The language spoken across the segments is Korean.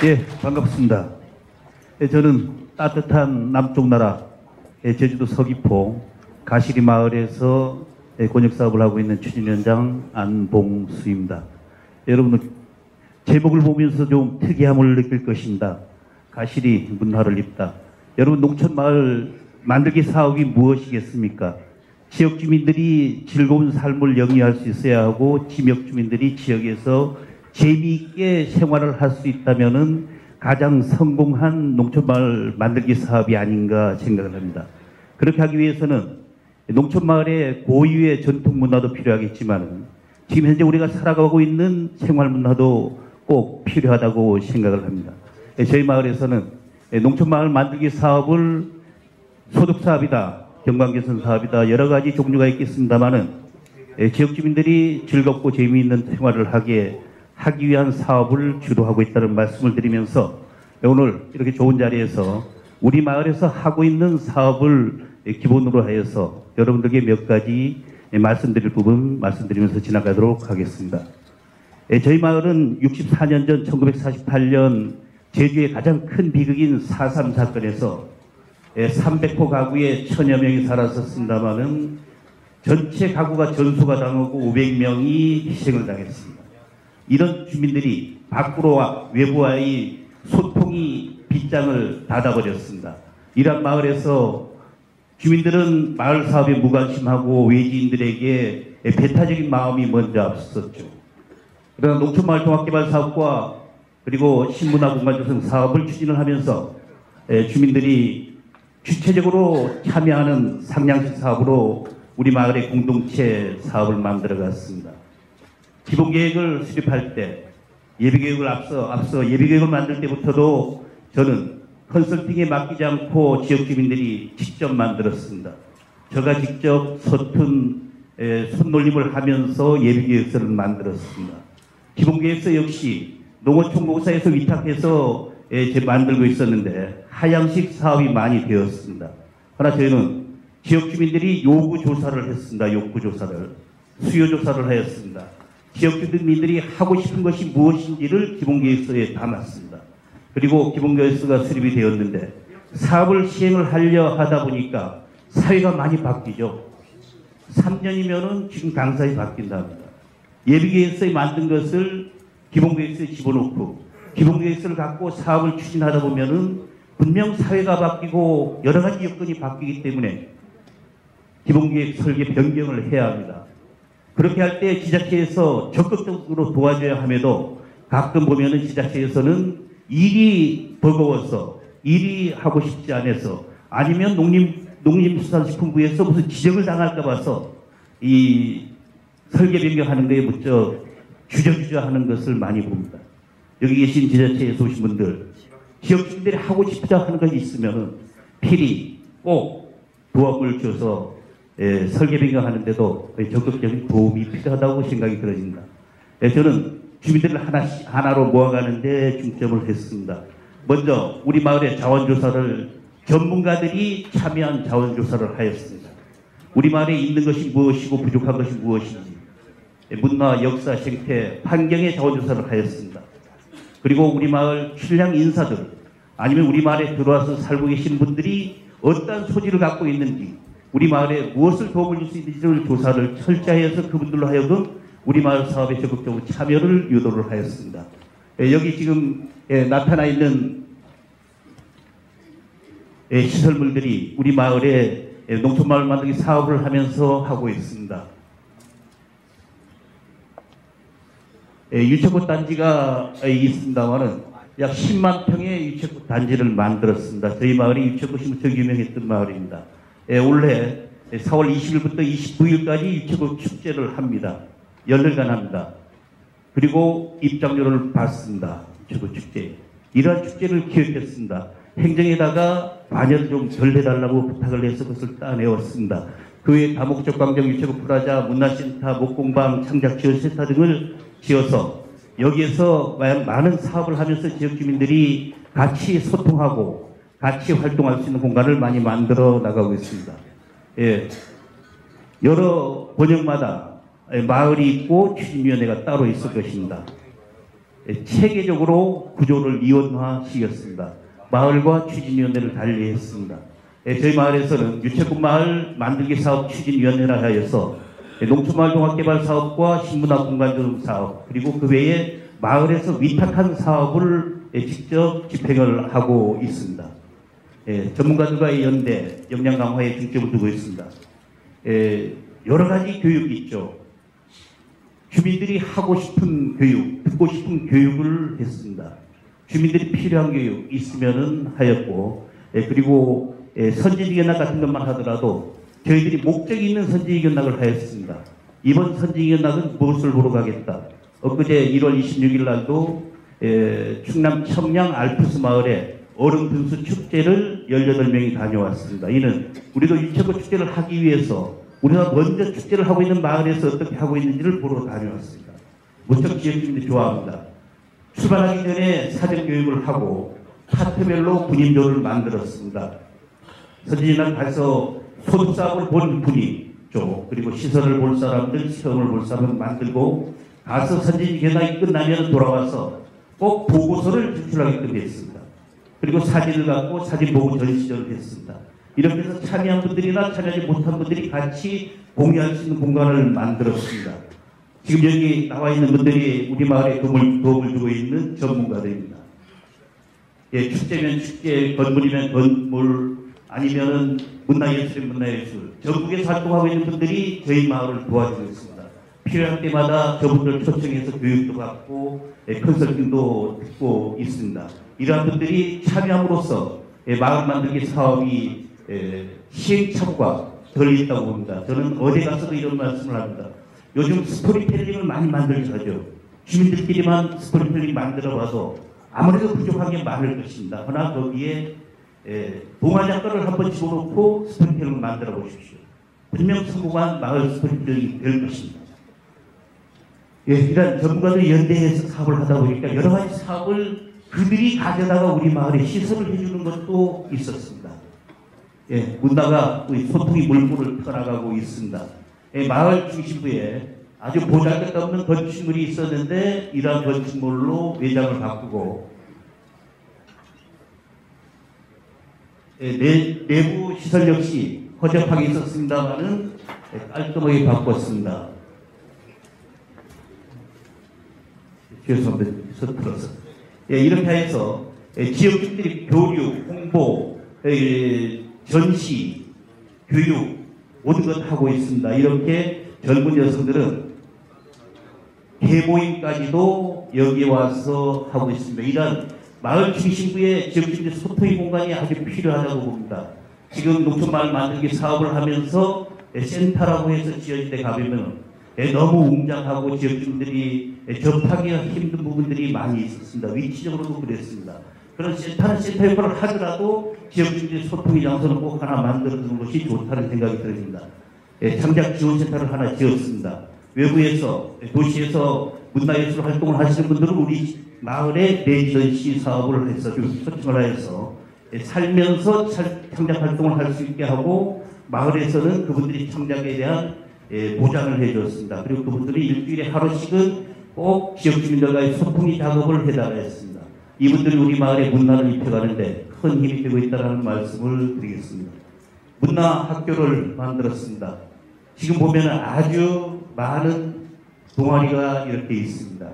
예, 반갑습니다. 예, 저는 따뜻한 남쪽 나라 제주도 서귀포 가시리 마을에서 권역사업을 하고 있는 추진위원장 안봉수입니다. 여러분 제목을 보면서 좀 특이함을 느낄 것입니다. 가시리 문화를 입다. 여러분 농촌마을 만들기 사업이 무엇이겠습니까? 지역 주민들이 즐거운 삶을 영위할 수 있어야 하고 지역 주민들이 지역에서 재미있게 생활을 할 수 있다면은 가장 성공한 농촌마을 만들기 사업이 아닌가 생각을 합니다. 그렇게 하기 위해서는 농촌마을의 고유의 전통 문화도 필요하겠지만 지금 현재 우리가 살아가고 있는 생활 문화도 꼭 필요하다고 생각을 합니다. 저희 마을에서는 농촌마을 만들기 사업을 소득사업이다, 경관개선 사업이다, 여러 가지 종류가 있겠습니다만은 지역 주민들이 즐겁고 재미있는 생활을 하기 위한 사업을 주도하고 있다는 말씀을 드리면서 오늘 이렇게 좋은 자리에서 우리 마을에서 하고 있는 사업을 기본으로 하여서 여러분들께 몇 가지 말씀드릴 부분 말씀드리면서 지나가도록 하겠습니다. 저희 마을은 64년 전 1948년 제주의 가장 큰 비극인 4.3 사건에서 300호 가구에 1000여 명이 살았었습니다마는 전체 가구가 전소가 당하고 500명이 희생을 당했습니다. 이런 주민들이 밖으로와 외부와의 소통이 빗장을 닫아버렸습니다. 이러한 마을에서 주민들은 마을 사업에 무관심하고 외지인들에게 배타적인 마음이 먼저 앞섰죠. 그러나 농촌마을 종합개발사업과 그리고 신문화공간조성 사업을 추진을 하면서 주민들이 주체적으로 참여하는 상향식 사업으로 우리 마을의 공동체 사업을 만들어갔습니다. 기본계획을 수립할 때 예비계획을 앞서 예비계획을 만들 때부터도 저는 컨설팅에 맡기지 않고 지역 주민들이 직접 만들었습니다. 제가 직접 서툰 손놀림을 하면서 예비계획서를 만들었습니다. 기본계획서 역시 농어촌공사에서 위탁해서 만들고 있었는데 하향식 사업이 많이 되었습니다. 그러나 저희는 지역 주민들이 요구조사를 했습니다. 욕구조사를. 수요조사를 하였습니다. 지역 주민들이 하고 싶은 것이 무엇인지를 기본계획서에 담았습니다. 그리고 기본계획서가 수립이 되었는데 사업을 시행을 하려 하다 보니까 사회가 많이 바뀌죠. 3년이면은 지금 강사에 바뀐답니다. 예비계획서에 만든 것을 기본계획서에 집어넣고 기본계획서를 갖고 사업을 추진하다 보면은 분명 사회가 바뀌고 여러 가지 여건이 바뀌기 때문에 기본계획 설계 변경을 해야 합니다. 그렇게 할 때 지자체에서 적극적으로 도와줘야 함에도 가끔 보면은 지자체에서는 일이 버거워서 일이 하고 싶지 않아서 아니면 농림수산식품부에서 무슨 지적을 당할까 봐서 이 설계 변경하는 거에 무척 주저주저하는 것을 많이 봅니다. 여기 계신 지자체에서 오신 분들 지역 주민들이 하고 싶다 하는 것이 있으면 필히 꼭 도움을 줘서 설계 변경하는데도 적극적인 도움이 필요하다고 생각이 들어집니다. 저는 주민들을 하나로 모아가는데 중점을 했습니다. 먼저 우리 마을의 자원조사를 전문가들이 참여한 자원조사를 하였습니다. 우리 마을에 있는 것이 무엇이고 부족한 것이 무엇인지 문화, 역사, 생태, 환경의 자원조사를 하였습니다. 그리고 우리 마을 신랑 인사들 아니면 우리 마을에 들어와서 살고 계신 분들이 어떤 소질을 갖고 있는지 우리 마을에 무엇을 도움을 줄 수 있는지를 조사를 철저히 해서 그분들로 하여금 우리 마을 사업에 적극적으로 참여를 유도를 하였습니다. 여기 지금 나타나 있는 시설물들이 우리 마을에 농촌마을 만들기 사업을 하면서 하고 있습니다. 유채꽃 단지가 있습니다만은 약 10만 평의 유채꽃 단지를 만들었습니다. 저희 마을이 유채꽃이 무척 유명했던 마을입니다. 올해 4월 20일부터 29일까지 유채꽃 축제를 합니다. 열흘간 합니다. 그리고 입장료를 받습니다. 유채꽃 축제. 이러한 축제를 기획했습니다. 행정에다가 관여를 좀 덜 해달라고 부탁을 해서 그것을 따내었습니다. 그 외에 다목적 광장 유채꽃 프라자, 문화센터, 목공방, 창작지원센터 등을 지어서 여기에서 많은 사업을 하면서 지역 주민들이 같이 소통하고 같이 활동할 수 있는 공간을 많이 만들어 나가고 있습니다. 여러 권역마다 마을이 있고 추진위원회가 따로 있을 것입니다. 체계적으로 구조를 이원화시켰습니다. 마을과 추진위원회를 달리했습니다. 저희 마을에서는 유채꽃 마을 만들기 사업 추진위원회라 하여서 농촌마을 종합개발 사업과 신문화 공간조성 사업 그리고 그 외에 마을에서 위탁한 사업을 직접 집행을 하고 있습니다. 전문가들과의 연대, 역량 강화에 중점을 두고 있습니다. 여러 가지 교육이 있죠. 주민들이 하고 싶은 교육, 듣고 싶은 교육을 했습니다. 주민들이 필요한 교육 있으면은 하였고, 그리고 선진위 견학 같은 것만 하더라도 저희들이 목적이 있는 선진위 견학을 하였습니다. 이번 선진위 견학은 무엇을 보러 가겠다. 엊그제 1월 26일 날도 충남 청량 알프스 마을에 얼음 분수 축제를 18명이 다녀왔습니다. 이는 우리도 유채꽃 축제를 하기 위해서 우리가 먼저 축제를 하고 있는 마을에서 어떻게 하고 있는지를 보러 다녀왔습니다. 무척 지역주민들이 좋아합니다. 출발하기 전에 사전교육을 하고 파트별로 분임조를 만들었습니다. 선진이나 가서 소득사업을 본 분이 쪽 그리고 시설을 볼 사람들, 시험을 볼 사람을 만들고 가서 선진이 견학이 끝나면 돌아와서 꼭 보고서를 제출하게끔 했습니다. 그리고 사진을 갖고 사진 보고 전시전을 했습니다. 이렇게 해서 참여한 분들이나 참여하지 못한 분들이 같이 공유할 수 있는 공간을 만들었습니다. 지금 여기 나와 있는 분들이 우리 마을에 도움을 주고 있는 전문가들입니다. 축제면 축제, 건물이면 건물, 아니면은 문화예술이면 문화예술. 전국에서 활동하고 있는 분들이 저희 마을을 도와주고 있습니다. 필요할 때마다 저분들 초청해서 교육도 받고 컨설팅도 듣고 있습니다. 이러한 분들이 참여함으로써 마을 만들기 사업이 시행착오가 덜 있다고 봅니다. 저는 어디 가서도 이런 말씀을 합니다. 요즘 스토리텔링을 많이 만들자 하죠. 주민들끼리만 스토리텔링 만들어봐도 아무래도 부족한 게 많을 것입니다. 그러나 거기에 동화 작가를 한번 집어넣고 스토리텔링을 만들어 보십시오. 분명 성공한 마을 스토리텔링이 될 것입니다. 이런 전문가들이 연대해서 사업을 하다 보니까 여러 가지 사업을 그들이 가져다가 우리 마을에 시설을 해주는 것도 있었습니다. 문화가 소통이 물꼬를 터나가고 있습니다. 마을 중심부에 아주 보잘것없는 건축물이 있었는데 이러한 건축물로 외장을 바꾸고 내부 시설 역시 허접하게 있었습니다만은 깔끔하게 바꿨습니다. 죄송합니다. 서툴러서. 이렇게 해서 지역주민들이 교육, 홍보, 전시, 교육 모든 것 하고 있습니다. 이렇게 젊은 여성들은 개모임까지도 여기 와서 하고 있습니다. 이런 마을 중심부의 지역주민들 소통의 공간이 아주 필요하다고 봅니다. 지금 농촌마을 만들기 사업을 하면서 센터라고 해서 지어진 데 가보면 너무 웅장하고 지역주민들이 접하기가 힘든 부분들이 많이 있었습니다. 위치적으로도 그랬습니다. 그런 센터 역할을 하더라도 지역주민들의 소통의 장소는 꼭 하나 만들어주는 것이 좋다는 생각이 들습니다. 창작 지원센터를 하나 지었습니다. 외부에서 도시에서 문화예술 활동을 하시는 분들은 우리 마을에 레지던시 사업을 해서 초청을 해서 살면서 창작 활동을 할 수 있게 하고 마을에서는 그분들이 창작에 대한 보장을 해줬습니다. 그리고 그분들이 일주일에 하루씩은 꼭 지역주민들과의 소통의 작업을 해달라 했습니다. 이분들이 우리 마을에 문화를 입혀가는데 큰 힘이 되고 있다는 말씀을 드리겠습니다. 문화학교를 만들었습니다. 지금 보면 아주 많은 동아리가 이렇게 있습니다.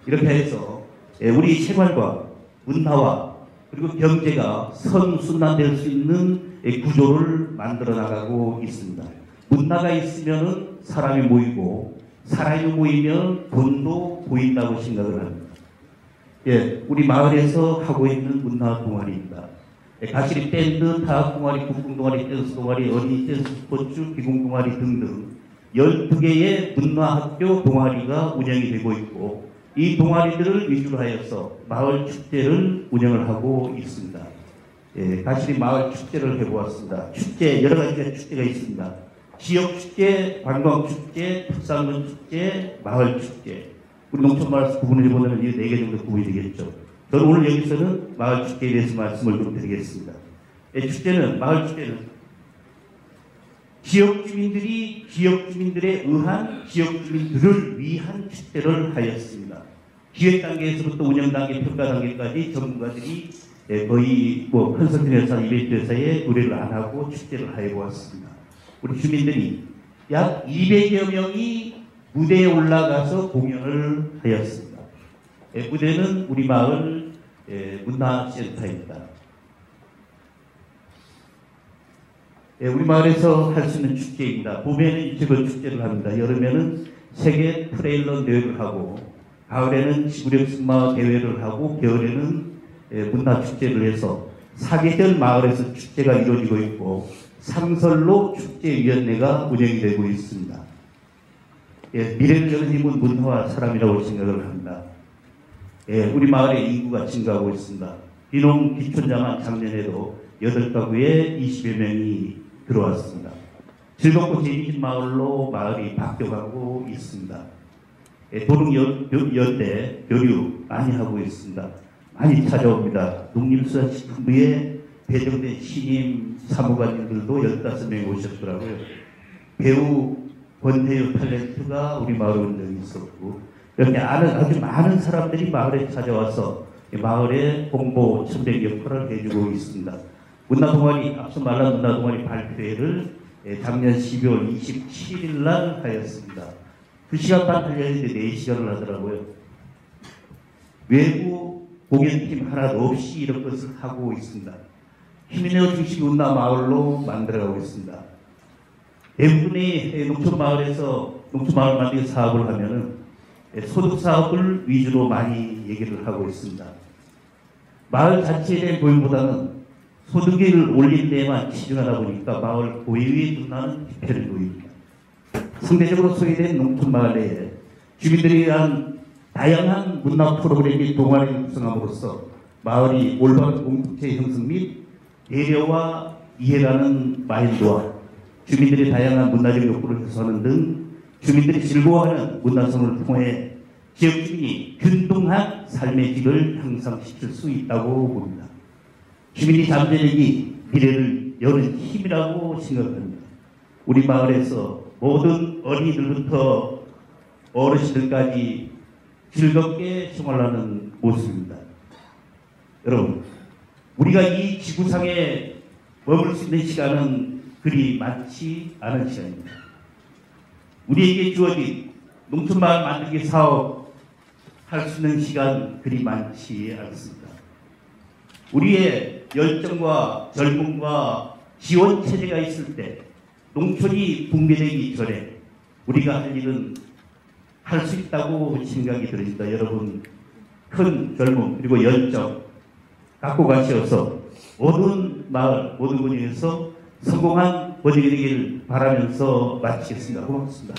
이렇게 해서 우리 생활과 문화와 그리고 경제가 선순환될 수 있는 구조를 만들어 나가고 있습니다. 문화가 있으면 사람이 모이고 사람이 모이면 돈도 보인다고 생각을 합니다. 우리 마을에서 하고 있는 문화 동아리입니다. 가시리 밴드, 타악 동아리, 국궁 동아리, 댄스 동아리, 어린이 댄스 스포츠, 기공 동아리 등등 12개의 문화학교 동아리가 운영이 되고 있고 이 동아리들을 위주로 하여서 마을 축제를 운영을 하고 있습니다. 가시리 마을 축제를 해보았습니다. 축제, 여러 가지 축제가 있습니다. 지역 축제, 관광 축제, 특산물 축제, 마을 축제. 우리 농촌마을에서 구분을 해보면 이 4개 정도 구분이 되겠죠. 저는 오늘 여기서는 마을 축제에 대해서 말씀을 좀 드리겠습니다. 마을 축제는 지역 주민들이 지역 주민들에 의한 지역 주민들을 위한 축제를 하였습니다. 기획 단계에서부터 운영 단계, 평가 단계까지 전문가들이 거의 컨설팅 회사, 이벤트 회사에 의뢰를 안 하고 축제를 해보았습니다. 우리 주민들이 약 200여 명이 무대에 올라가서 공연을 하였습니다. 무대는 우리 마을 문화센터입니다. 우리 마을에서 할 수 있는 축제입니다. 봄에는 이쪽은 축제를 합니다. 여름에는 세계 트레일러 대회를 하고, 가을에는 지구력 승마 대회를 하고, 겨울에는 문화축제를 해서 사계절 마을에서 축제가 이루어지고 있고, 상설로 축제위원회가 운영이 되고 있습니다. 미래를 여는 힘은 문화와 사람이라고 생각을 합니다. 우리 마을의 인구가 증가하고 있습니다. 비농 기촌자만 작년에도 8가구에 20여 명이 들어왔습니다. 즐겁고 재미있는 마을로 마을이 바뀌어가고 있습니다. 도릉연대 교류 많이 하고 있습니다. 많이 찾아옵니다. 농림수산식품부에 배정된 신임 사무관님들도 15명이 오셨더라고요. 배우 권태유 탤런트가 우리 마을에 온 적이 있었고, 이렇게 아주 많은 사람들이 마을에 찾아와서 마을의 홍보 첨백 역할을 해주고 있습니다. 문화동아리, 앞서 말한 문화동아리 발표회를 작년 12월 27일 날 하였습니다. 2시간 반 하려 했는데 4시간을 하더라고요. 외부 공연팀 하나도 없이 이런 것을 하고 있습니다. 힘이네요 중심 운나 마을로 만들어가고 있습니다. 대부분의 농촌마을에서 농촌마을 만들기 사업을 하면은 소득 사업을 위주로 많이 얘기를 하고 있습니다. 마을 자체에 대한 보행보다는 소득을 올리는 데에만 치중하다 보니까 마을 고유의 문화는 뒤편을 보입니다. 상대적으로 소외된 농촌마을에 주민들에 대한 다양한 문화 프로그램이 동아리를 구성함으로써 마을이 올바른 공동체 형성 및 배려와 이해라는 마인드와 주민들의 다양한 문화적 욕구를 해소하는 등 주민들이 즐거워하는 문화성을 통해 지역 주민이 균등한 삶의 질을 향상시킬 수 있다고 봅니다. 주민이 잠재력이 미래를 여는 힘이라고 생각합니다. 우리 마을에서 모든 어린이들부터 어르신들까지 즐겁게 생활하는 모습입니다. 여러분, 우리가 이 지구상에 머물 수 있는 시간은 그리 많지 않은 시간입니다. 우리에게 주어진 농촌마을 만들기 사업 할 수 있는 시간 그리 많지 않습니다. 우리의 열정과 젊음과 지원 체제가 있을 때 농촌이 붕괴되기 전에 우리가 할 일은 할 수 있다고 생각이 듭니다. 여러분, 큰 젊음 그리고 열정 갖고 가셔서 모든 마을, 모든 분야에서 성공한 번역이 되기를 바라면서 마치겠습니다. 고맙습니다.